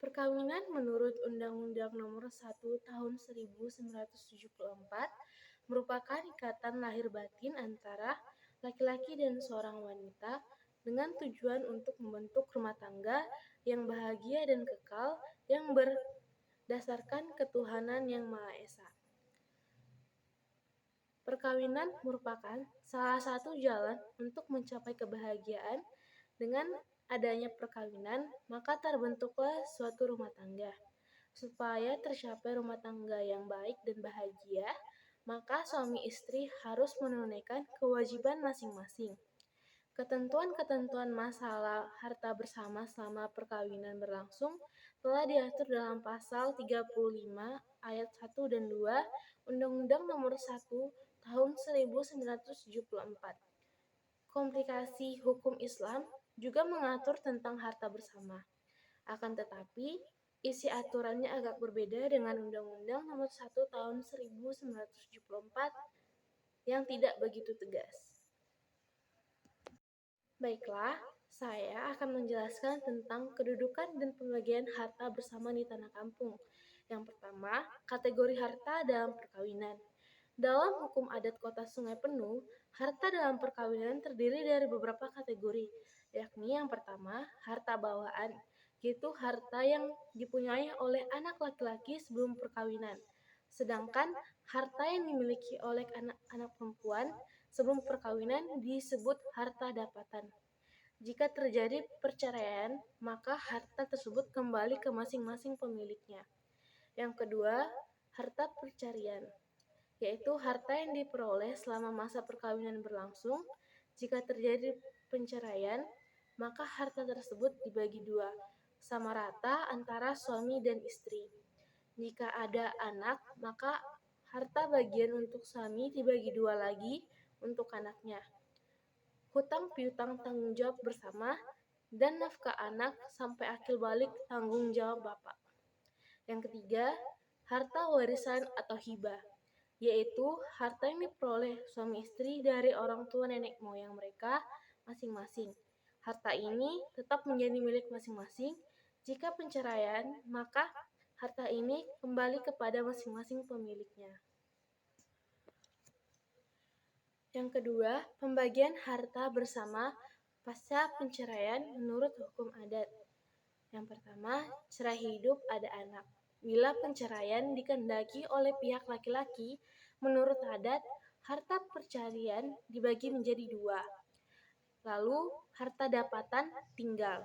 Perkawinan menurut Undang-Undang Nomor 1 Tahun 1974 merupakan ikatan lahir batin antara laki-laki dan seorang wanita dengan tujuan untuk membentuk rumah tangga yang bahagia dan kekal yang berdasarkan ketuhanan yang Maha Esa. Perkawinan merupakan salah satu jalan untuk mencapai kebahagiaan. Dengan adanya perkawinan, maka terbentuklah suatu rumah tangga. Supaya tercapai rumah tangga yang baik dan bahagia, maka suami istri harus menunaikan kewajiban masing-masing. Ketentuan-ketentuan masalah harta bersama selama perkawinan berlangsung telah diatur dalam pasal 35 ayat 1 dan 2 Undang-Undang Nomor 1 Tahun 1974. Komplikasi hukum Islam juga mengatur tentang harta bersama. Akan tetapi, isi aturannya agak berbeda dengan Undang-Undang Nomor 1 Tahun 1974 yang tidak begitu tegas. Baiklah, saya akan menjelaskan tentang kedudukan dan pembagian harta bersama di tanah kampung. Yang pertama, kategori harta dalam perkawinan. Dalam hukum adat Kota Sungai Penuh, harta dalam perkawinan terdiri dari beberapa kategori, yakni yang pertama, harta bawaan, yaitu harta yang dipunyai oleh anak laki-laki sebelum perkawinan. Sedangkan harta yang dimiliki oleh anak perempuan sebelum perkawinan disebut harta dapatan. Jika terjadi perceraian, maka harta tersebut kembali ke masing-masing pemiliknya. Yang kedua, harta percarian, yaitu harta yang diperoleh selama masa perkawinan berlangsung. Jika terjadi perceraian, maka harta tersebut dibagi dua, sama rata antara suami dan istri. Jika ada anak, maka harta bagian untuk suami dibagi dua lagi untuk anaknya. Hutang piutang tanggung jawab bersama dan nafkah anak sampai akil balik tanggung jawab bapak. Yang ketiga, harta warisan atau hibah, yaitu harta yang diperoleh suami istri dari orang tua nenek moyang mereka masing-masing. Harta ini tetap menjadi milik masing-masing. Jika perceraian, maka harta ini kembali kepada masing-masing pemiliknya. Yang kedua, pembagian harta bersama pasca perceraian menurut hukum adat. Yang pertama, cerai hidup ada anak. Bila perceraian dikehendaki oleh pihak laki-laki, menurut adat, harta perceraian dibagi menjadi dua. Lalu, harta dapatan tinggal,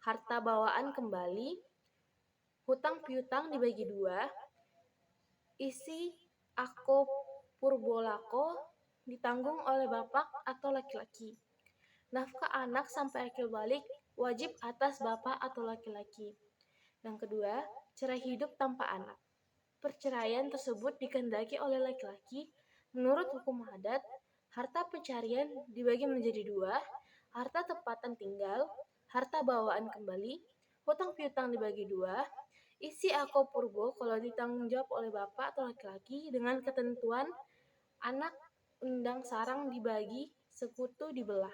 harta bawaan kembali, hutang piutang dibagi dua, isi ako purbolako ditanggung oleh bapak atau laki-laki. Nafkah anak sampai akil balik wajib atas bapak atau laki-laki. Yang kedua, cerai hidup tanpa anak. Perceraian tersebut dikehendaki oleh laki-laki. Menurut hukum adat, harta perceraian dibagi menjadi dua, harta tempatan tinggal, harta bawaan kembali, hutang piutang dibagi dua, isi ako purbo kalau ditanggung jawab oleh bapak atau laki-laki dengan ketentuan anak undang sarang dibagi, sekutu dibelah.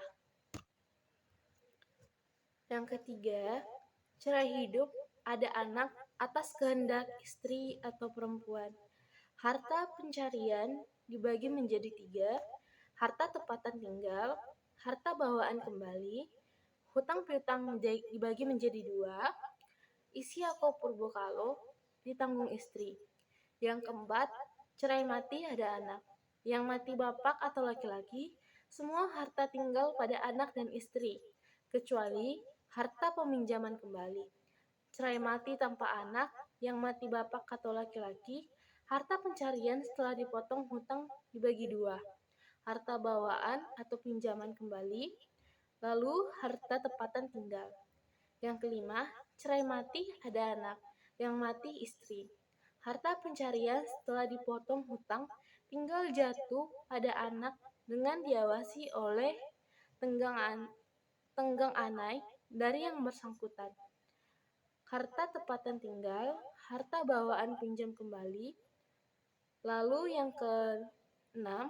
Yang ketiga, cerai hidup ada anak atas kehendak istri atau perempuan. Harta pencarian dibagi menjadi tiga, harta tempatan tinggal, harta bawaan kembali, hutang piutang dibagi menjadi dua, isi ako purbokalo ditanggung istri. Yang keempat, cerai mati ada anak. Yang mati bapak atau laki-laki, semua harta tinggal pada anak dan istri, kecuali harta peminjaman kembali. Cerai mati tanpa anak, yang mati bapak atau laki-laki, harta pencarian setelah dipotong hutang dibagi dua, harta bawaan atau pinjaman kembali, lalu harta tempatan tinggal. Yang kelima, cerai mati ada anak, yang mati istri. Harta pencarian setelah dipotong hutang tinggal jatuh pada anak dengan diawasi oleh tenggang anai dari yang bersangkutan. Harta tempatan tinggal, harta bawaan pinjam kembali. Lalu yang keenam,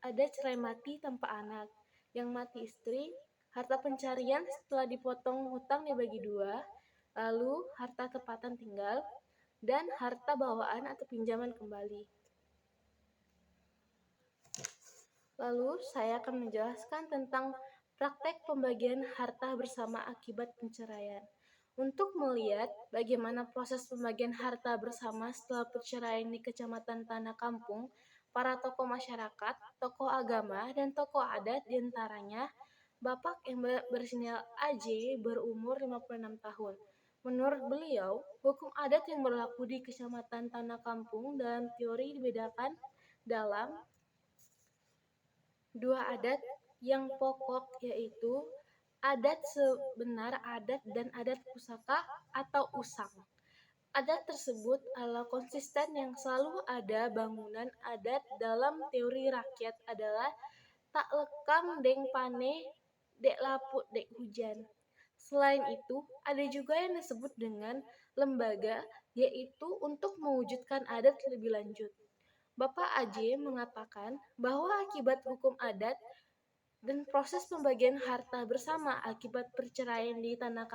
ada cerai mati tanpa anak, yang mati istri. Harta pencarian setelah dipotong hutang dibagi dua, lalu harta tempatan tinggal, dan harta bawaan atau pinjaman kembali. Lalu saya akan menjelaskan tentang praktek pembagian harta bersama akibat perceraian. Untuk melihat bagaimana proses pembagian harta bersama setelah perceraian di Kecamatan Tanah Kampung, para tokoh masyarakat, tokoh agama, dan tokoh adat diantaranya Bapak yang berinisial AJ berumur 56 tahun. Menurut beliau, hukum adat yang berlaku di Kecamatan Tanah Kampung dalam teori dibedakan dalam dua adat yang pokok, yaitu adat sebenar adat dan adat pusaka atau usang. Adat tersebut adalah konsisten yang selalu ada bangunan adat dalam teori rakyat adalah tak lekang deng pane dek laput dek hujan. Selain itu, ada juga yang disebut dengan lembaga, yaitu untuk mewujudkan adat lebih lanjut. Bapak AJ mengatakan bahwa akibat hukum adat dan proses pembagian harta bersama akibat perceraian di tanah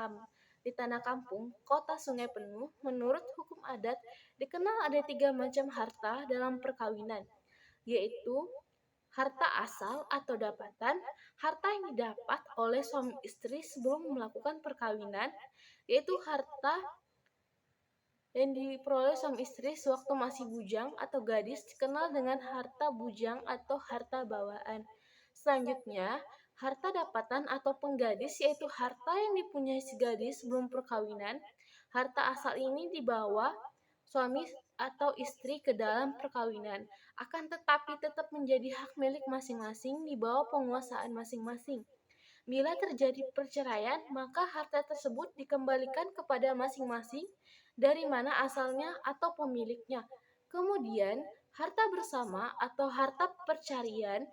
kampung, kota Sungai Penuh, menurut hukum adat dikenal ada 3 macam harta dalam perkawinan, yaitu harta asal atau dapatan, harta yang didapat oleh suami istri sebelum melakukan perkawinan, yaitu harta yang diperoleh suami istri sewaktu masih bujang atau gadis dikenal dengan harta bujang atau harta bawaan. Selanjutnya, harta dapatan atau penggadis yaitu harta yang dipunyai si gadis sebelum perkawinan. Harta asal ini dibawa suami atau istri ke dalam perkawinan, akan tetapi tetap menjadi hak milik masing-masing di bawah penguasaan masing-masing. Bila terjadi perceraian, maka harta tersebut dikembalikan kepada masing-masing dari mana asalnya atau pemiliknya. Kemudian, harta bersama atau harta perceraian,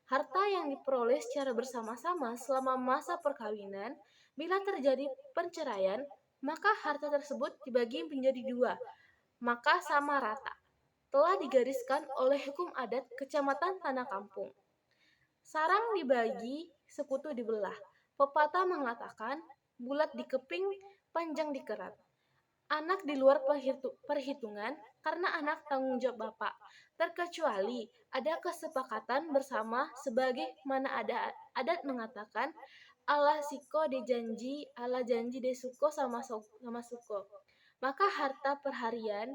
harta yang diperoleh secara bersama-sama selama masa perkawinan. Bila terjadi perceraian, maka harta tersebut dibagi menjadi 2, maka sama rata. Telah digariskan oleh hukum adat Kecamatan Tanah Kampung. Sarang dibagi, sekutu dibelah. Pepatah mengatakan, bulat dikeping, panjang dikerat. Anak di luar perhitungan karena anak tanggung jawab bapak. Terkecuali ada kesepakatan bersama sebagai mana ada adat mengatakan, ala siko de janji, ala janji de suko sama suko. Maka harta pencarian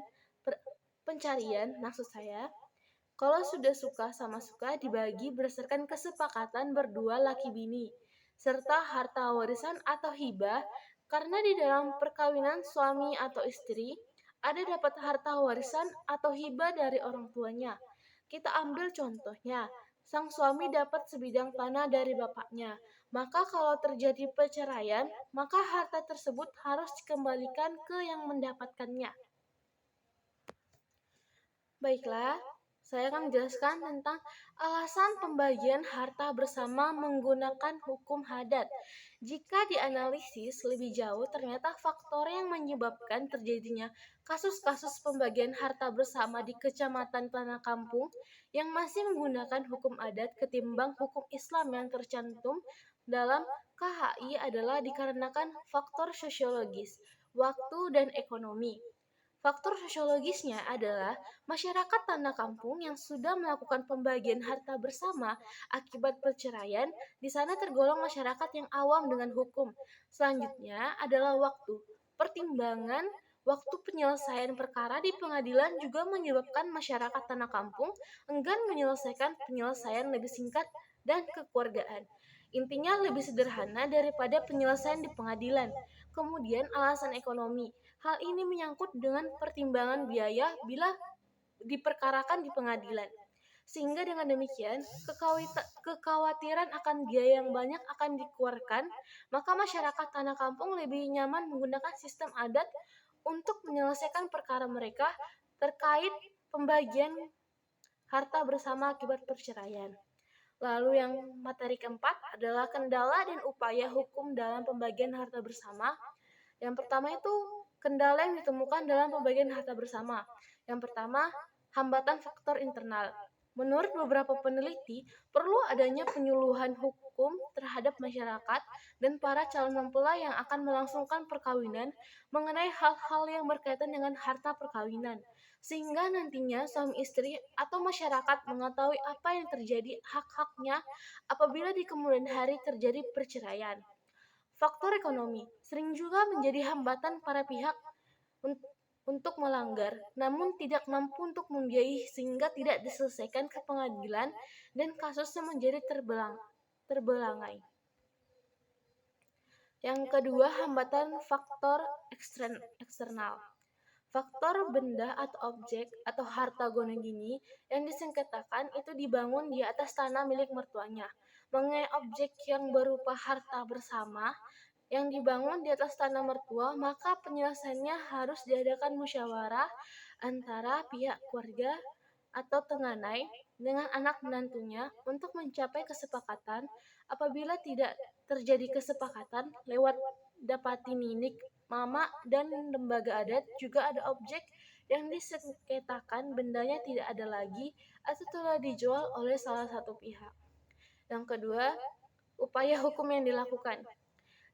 maksud saya, kalau sudah suka sama suka dibagi berdasarkan kesepakatan berdua laki bini, serta harta warisan atau hibah, karena di dalam perkawinan suami atau istri ada dapat harta warisan atau hibah dari orang tuanya. Kita ambil contohnya, sang suami dapat sebidang tanah dari bapaknya. Maka kalau terjadi perceraian, maka harta tersebut harus dikembalikan ke yang mendapatkannya. Baiklah, saya akan menjelaskan tentang alasan pembagian harta bersama menggunakan hukum adat. Jika dianalisis lebih jauh, ternyata faktor yang menyebabkan terjadinya kasus-kasus pembagian harta bersama di Kecamatan Tanah Kampung yang masih menggunakan hukum adat ketimbang hukum Islam yang tercantum dalam KHI adalah dikarenakan faktor sosiologis, waktu, dan ekonomi. Faktor sosiologisnya adalah masyarakat tanah kampung yang sudah melakukan pembagian harta bersama akibat perceraian, di sana tergolong masyarakat yang awam dengan hukum. Selanjutnya adalah waktu. Pertimbangan waktu penyelesaian perkara di pengadilan juga menyebabkan masyarakat tanah kampung enggan menyelesaikan penyelesaian lebih singkat dan kekeluargaan. Intinya lebih sederhana daripada penyelesaian di pengadilan. Kemudian alasan ekonomi. Hal ini menyangkut dengan pertimbangan biaya bila diperkarakan di pengadilan. Sehingga dengan demikian, kekhawatiran akan biaya yang banyak akan dikeluarkan, maka masyarakat tanah kampung lebih nyaman menggunakan sistem adat untuk menyelesaikan perkara mereka terkait pembagian harta bersama akibat perceraian. Lalu yang materi keempat adalah kendala dan upaya hukum dalam pembagian harta bersama. Yang pertama itu kendala yang ditemukan dalam pembagian harta bersama. Yang pertama, hambatan faktor internal. Menurut beberapa peneliti, perlu adanya hukum terhadap masyarakat dan para calon mempelai yang akan melangsungkan perkawinan mengenai hal-hal yang berkaitan dengan harta perkawinan, sehingga nantinya suami istri atau masyarakat mengetahui apa yang terjadi hak-haknya apabila di kemudian hari terjadi perceraian. Faktor ekonomi sering juga menjadi hambatan para pihak untuk melanggar, namun tidak mampu untuk membiayai sehingga tidak diselesaikan ke pengadilan dan kasusnya menjadi terbelangai. Yang kedua, hambatan faktor eksternal. Faktor benda atau objek atau harta gonogini yang disengketakan itu dibangun di atas tanah milik mertuanya. Mengenai objek yang berupa harta bersama yang dibangun di atas tanah mertua, maka penyelesaiannya harus diadakan musyawarah antara pihak keluarga atau tenganai dengan anak menantunya untuk mencapai kesepakatan. Apabila tidak terjadi kesepakatan lewat dapati ninik mama dan lembaga adat, juga ada objek yang disengketakan bendanya tidak ada lagi atau telah dijual oleh salah satu pihak. Yang kedua, upaya hukum yang dilakukan.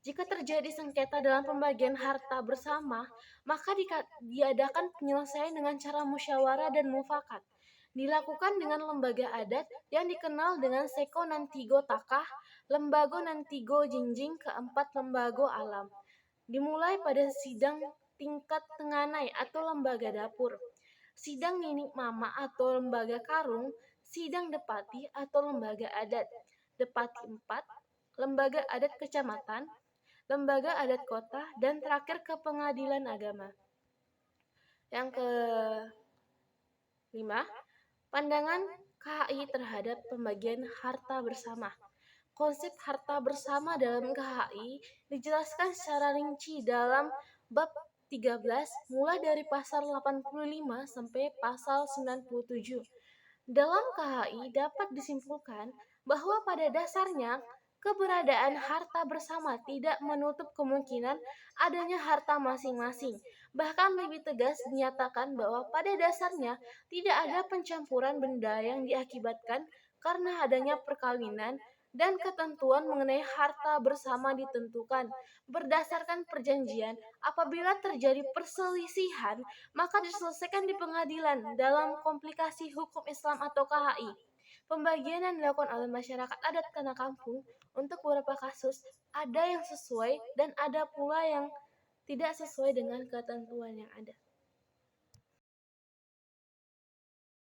Jika terjadi sengketa dalam pembagian harta bersama, maka diadakan penyelesaian dengan cara musyawarah dan mufakat. Dilakukan dengan lembaga adat yang dikenal dengan Seko Nantigo Takah, Lembago Nantigo Jinjing keempat Lembago Alam. Dimulai pada sidang tingkat tenganai atau lembaga dapur, sidang ninik mama atau lembaga karung, sidang depati atau lembaga adat, depati 4, lembaga adat kecamatan, lembaga adat kota, dan terakhir ke pengadilan agama. Yang kelima, pandangan KHI terhadap pembagian harta bersama. Konsep harta bersama dalam KHI dijelaskan secara rinci dalam bab 13 mulai dari pasal 85 sampai pasal 97. Dalam KHI dapat disimpulkan bahwa pada dasarnya keberadaan harta bersama tidak menutup kemungkinan adanya harta masing-masing. Bahkan lebih tegas dinyatakan bahwa pada dasarnya tidak ada pencampuran benda yang diakibatkan karena adanya perkawinan, dan ketentuan mengenai harta bersama ditentukan berdasarkan perjanjian. Apabila terjadi perselisihan, maka diselesaikan di pengadilan dalam komplikasi hukum Islam atau KHI. Pembagian yang dilakukan oleh masyarakat adat tanah kampung untuk beberapa kasus ada yang sesuai dan ada pula yang tidak sesuai dengan ketentuan yang ada.